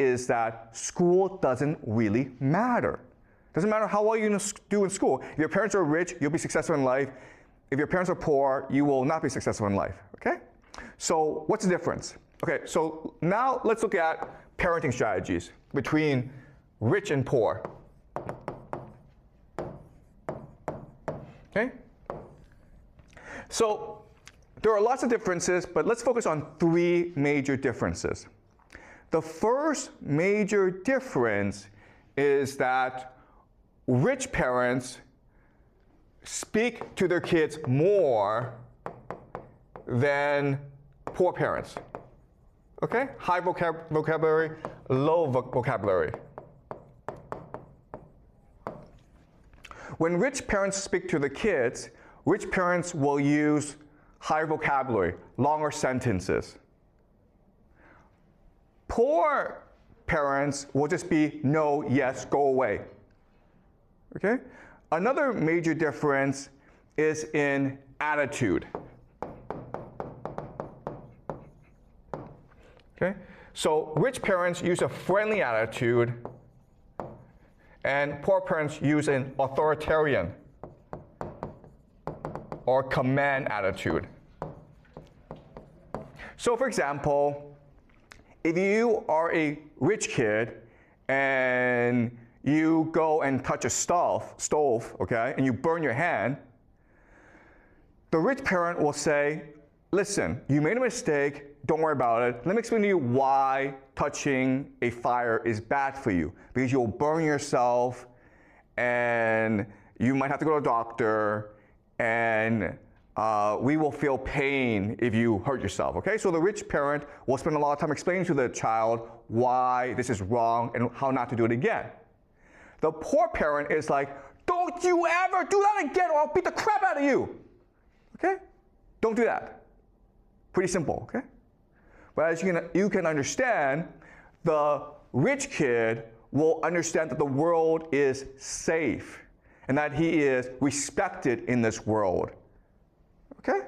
is that school doesn't really matter. Doesn't matter how well you do in school. If your parents are rich, you'll be successful in life. If your parents are poor, you will not be successful in life, okay? So what's the difference? Okay, so now let's look at parenting strategies between rich and poor. Okay? So there are lots of differences, but let's focus on 3 major differences. The first major difference is that rich parents speak to their kids more than poor parents. Okay? High vocabulary, low vocabulary. When rich parents speak to the kids, rich parents will use higher vocabulary, longer sentences. Poor parents will just be no, yes, go away. Okay? Another major difference is in attitude. Okay? So rich parents use a friendly attitude, and poor parents use an authoritarian or command attitude. So for example, if you are a rich kid and you go and touch a stove, okay, and you burn your hand, the rich parent will say, listen, you made a mistake, don't worry about it. Let me explain to you why touching a fire is bad for you. Because you'll burn yourself, and you might have to go to a doctor, and we will feel pain if you hurt yourself, okay? So the rich parent will spend a lot of time explaining to the child why this is wrong and how not to do it again. The poor parent is like, don't you ever do that again or I'll beat the crap out of you, okay? Don't do that. Pretty simple, okay? But as you can understand, the rich kid will understand that the world is safe and that he is respected in this world. Okay?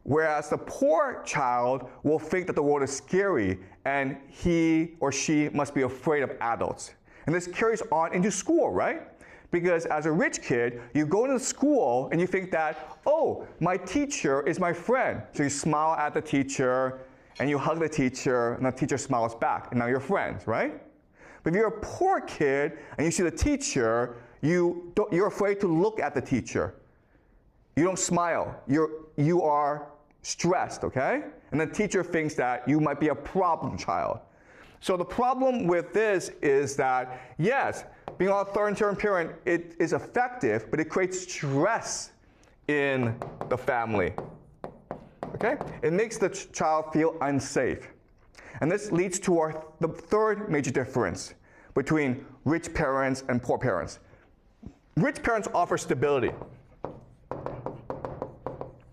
Whereas the poor child will think that the world is scary and he or she must be afraid of adults. And this carries on into school, right? Because as a rich kid, you go into school and you think that, oh, my teacher is my friend. So you smile at the teacher and you hug the teacher and the teacher smiles back and now you're friends, right? But if you're a poor kid and you see the teacher, you're afraid to look at the teacher. You don't smile. You are stressed, okay? And the teacher thinks that you might be a problem child. So the problem with this is that, yes, being an authoritarian parent, it is effective, but it creates stress in the family, okay? It makes the child feel unsafe. And this leads to the third major difference between rich parents and poor parents. Rich parents offer stability,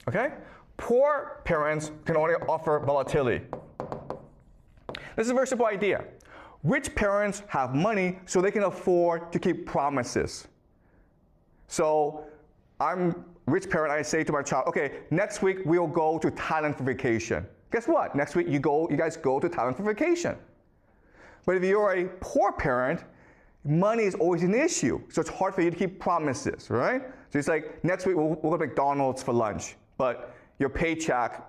okay? Poor parents can only offer volatility. This is a very simple idea. Rich parents have money so they can afford to keep promises. So I'm a rich parent, I say to my child, okay, next week we'll go to Thailand for vacation. Guess what? Next week you guys go to Thailand for vacation. But if you're a poor parent, money is always an issue. So it's hard for you to keep promises, right? So it's like, next week we'll go to McDonald's for lunch, but your paycheck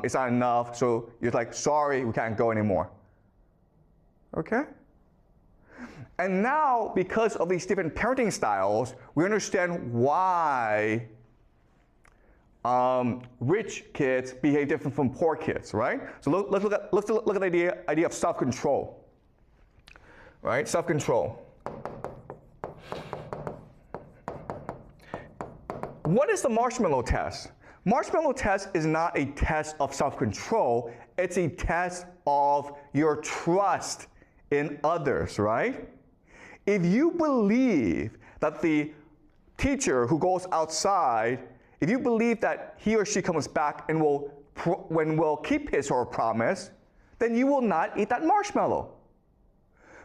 is not enough, so you're like, sorry, we can't go anymore. Okay? And now, because of these different parenting styles, we understand why rich kids behave different from poor kids, right? So let's look at the idea of self-control, right? Self-control. What is the marshmallow test? Marshmallow test is not a test of self-control, it's a test of your trust in others, right? If you believe that the teacher who goes outside, if you believe that he or she comes back and will keep his or her promise, then you will not eat that marshmallow.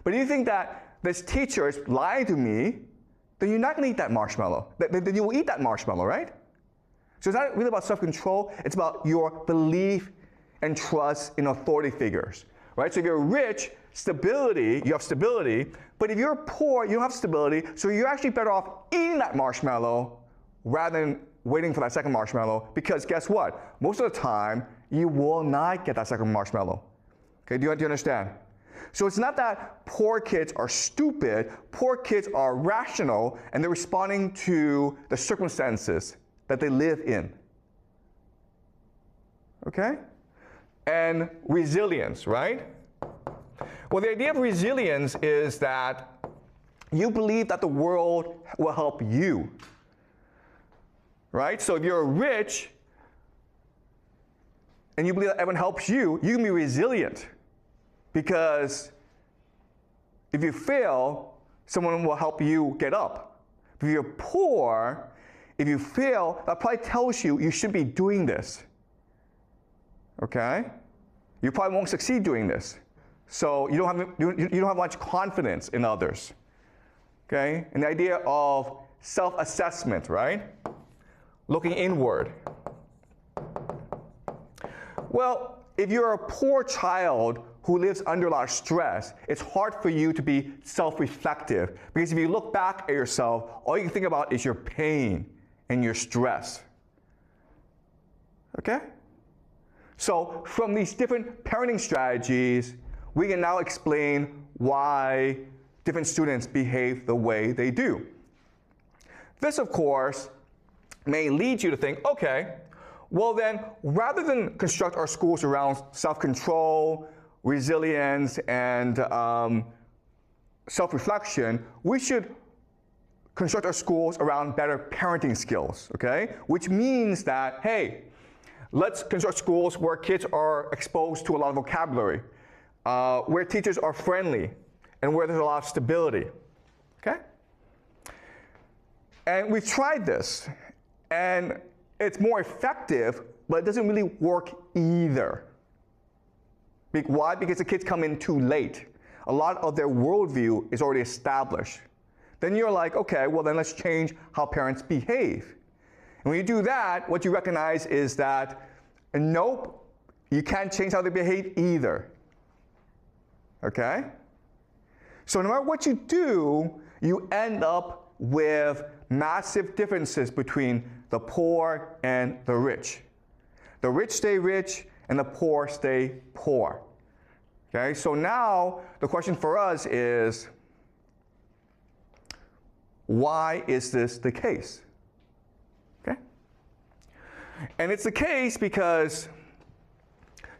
But if you think that this teacher is lying to me, then you're not going to eat that marshmallow. Then you will eat that marshmallow, right? So it's not really about self-control, it's about your belief and trust in authority figures, right? So if you're rich, stability, you have stability, but if you're poor, you don't have stability, so you're actually better off eating that marshmallow rather than waiting for that second marshmallow, because guess what? Most of the time, you will not get that second marshmallow. Okay, do you understand? So it's not that poor kids are stupid, poor kids are rational, and they're responding to the circumstances that they live in. Okay? And resilience, right? Well, the idea of resilience is that you believe that the world will help you. Right? So if you're rich and you believe that everyone helps you, you can be resilient. Because if you fail, someone will help you get up. If you're poor, if you fail, that probably tells you you shouldn't be doing this. Okay? You probably won't succeed doing this. So you don't have much confidence in others. Okay? And the idea of self-assessment, right? Looking inward. Well, if you're a poor child who lives under a lot of stress, it's hard for you to be self-reflective, because if you look back at yourself, all you can think about is your pain and your stress. Okay? So from these different parenting strategies, we can now explain why different students behave the way they do. This, of course, may lead you to think, okay, well then, rather than construct our schools around self-control, resilience, and self-reflection, we should construct our schools around better parenting skills, okay? Which means that, hey, let's construct schools where kids are exposed to a lot of vocabulary, where teachers are friendly, and where there's a lot of stability, okay? And we've tried this, and it's more effective, but it doesn't really work either. Why? Because the kids come in too late. A lot of their worldview is already established. Then you're like, okay, well then let's change how parents behave. And when you do that, what you recognize is that, nope, you can't change how they behave either. Okay? So no matter what you do, you end up with massive differences between the poor and the rich. The rich stay rich, and the poor stay poor. Okay, so now the question for us is, why is this the case? Okay? And it's the case because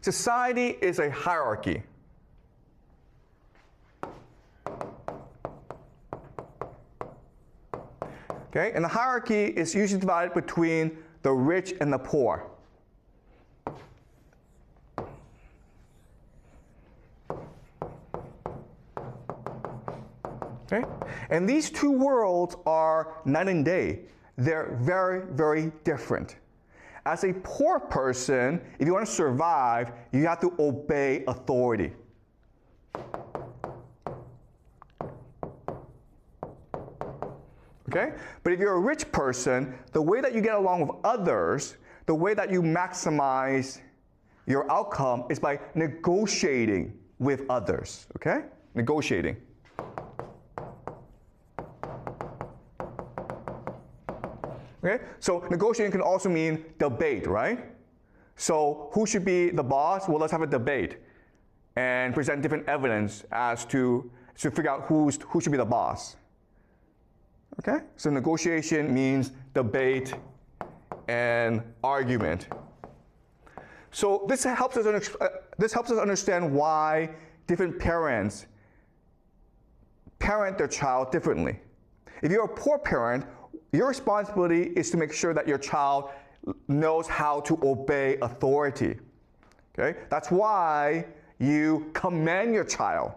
society is a hierarchy. Okay, and the hierarchy is usually divided between the rich and the poor. Okay? And these two worlds are night and day. They're very, very different. As a poor person, if you want to survive, you have to obey authority. Okay? But if you're a rich person, the way that you get along with others, the way that you maximize your outcome is by negotiating with others. Okay? Negotiating. Okay? So negotiating can also mean debate, right? So who should be the boss? Well, let's have a debate and present different evidence as to figure out who should be the boss. Okay? So negotiation means debate and argument. So this helps us understand why different parents parent their child differently. If you're a poor parent, your responsibility is to make sure that your child knows how to obey authority. Okay? That's why you command your child.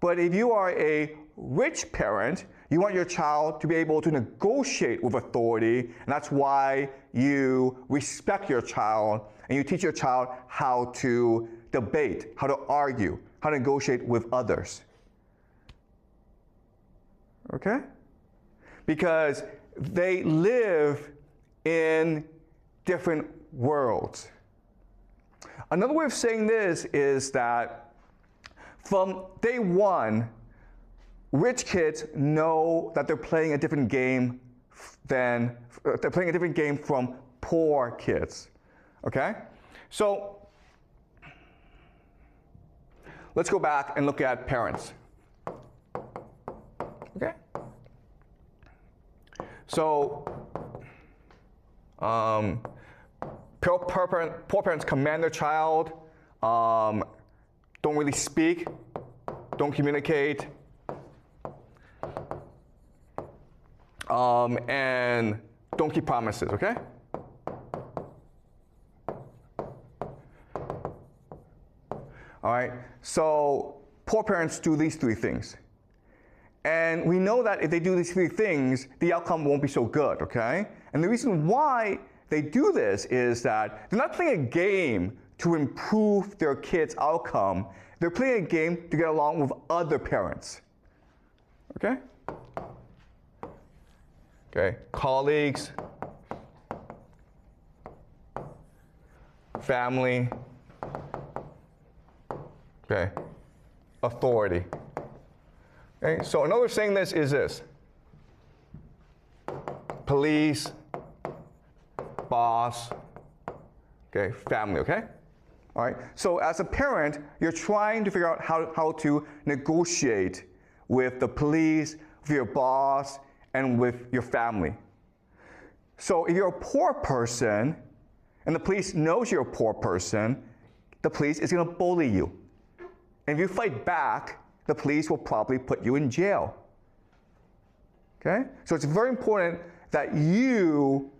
But if you are a rich parent, you want your child to be able to negotiate with authority, and that's why you respect your child and you teach your child how to debate, how to argue, how to negotiate with others. Okay? Because they live in different worlds. Another way of saying this is that from day one, rich kids know that they're playing a different game from poor kids. Okay? So let's go back and look at parents. Okay? So poor parents command their child, don't really speak, don't communicate, and don't keep promises, okay? All right, so poor parents do these three things. And we know that if they do these three things, the outcome won't be so good, okay? And the reason why they do this is that they're not playing a game to improve their kids' outcome. They're playing a game to get along with other parents, okay? Okay, colleagues, family, okay, authority. Okay, so another saying this is this: police, boss, okay, family, okay? All right, so as a parent, you're trying to figure out how to negotiate with the police, with your boss, and with your family. So if you're a poor person, and the police knows you're a poor person, the police is gonna bully you. And if you fight back, the police will probably put you in jail. Okay? So it's very important that you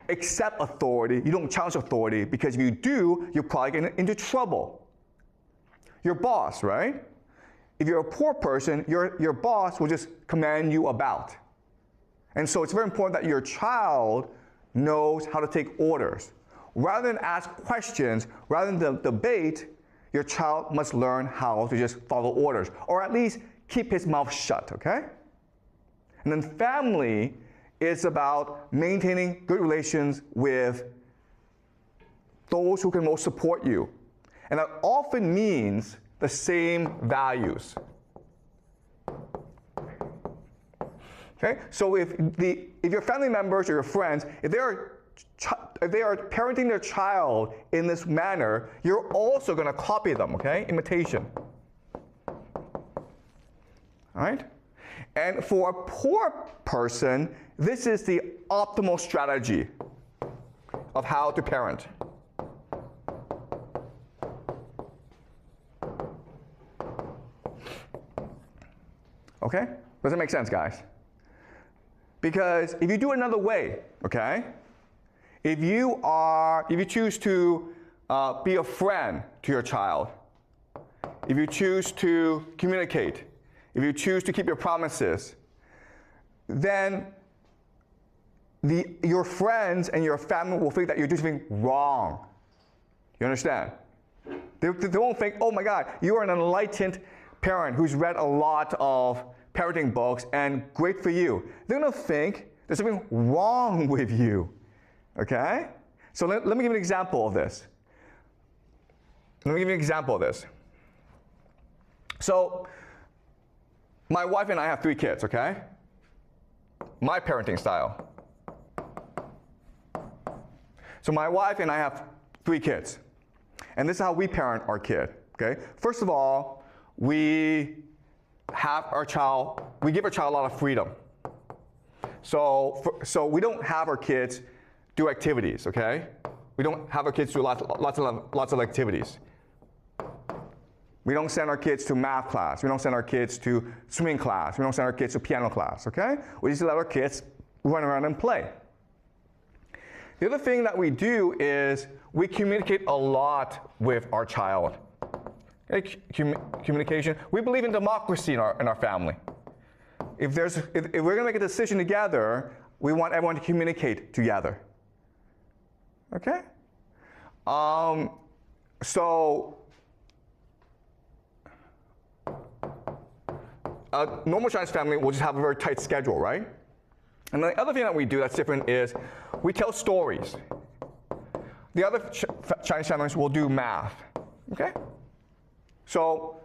accept authority, you don't challenge authority, because if you do, you're probably getting into trouble. Your boss, right? If you're a poor person, your boss will just command you about. And so it's very important that your child knows how to take orders. Rather than ask questions, rather than debate, your child must learn how to just follow orders, or at least keep his mouth shut, okay? And then family is about maintaining good relations with those who can most support you. And that often means the same values. Okay? So if your family members or your friends, if they are parenting their child in this manner, you're also going to copy them, okay? Imitation. All right? And for a poor person, this is the optimal strategy of how to parent. Okay? Does that make sense, guys? Because if you do it another way, okay? If you choose to be a friend to your child, if you choose to communicate, if you choose to keep your promises, then your friends and your family will think that you're doing something wrong. You understand? They won't think, oh my God, you are an enlightened parent who's read a lot of parenting books and great for you. They're gonna think there's something wrong with you. Okay? So let me give you an example of this. So, my wife and I have 3 kids, okay? My parenting style. So my wife and I have 3 kids. And this is how we parent our kid, okay? First of all, we give our child a lot of freedom. So we don't have our kids do activities, okay? We don't have our kids do lots of activities. We don't send our kids to math class. We don't send our kids to swimming class. We don't send our kids to piano class, okay? We just let our kids run around and play. The other thing that we do is we communicate a lot with our child. Okay? Communication. We believe in democracy in our family. If we're going to make a decision together, we want everyone to communicate together. Okay? So a normal Chinese family will just have a very tight schedule, right? And the other thing that we do that's different is we tell stories. The other Chinese families will do math, okay? So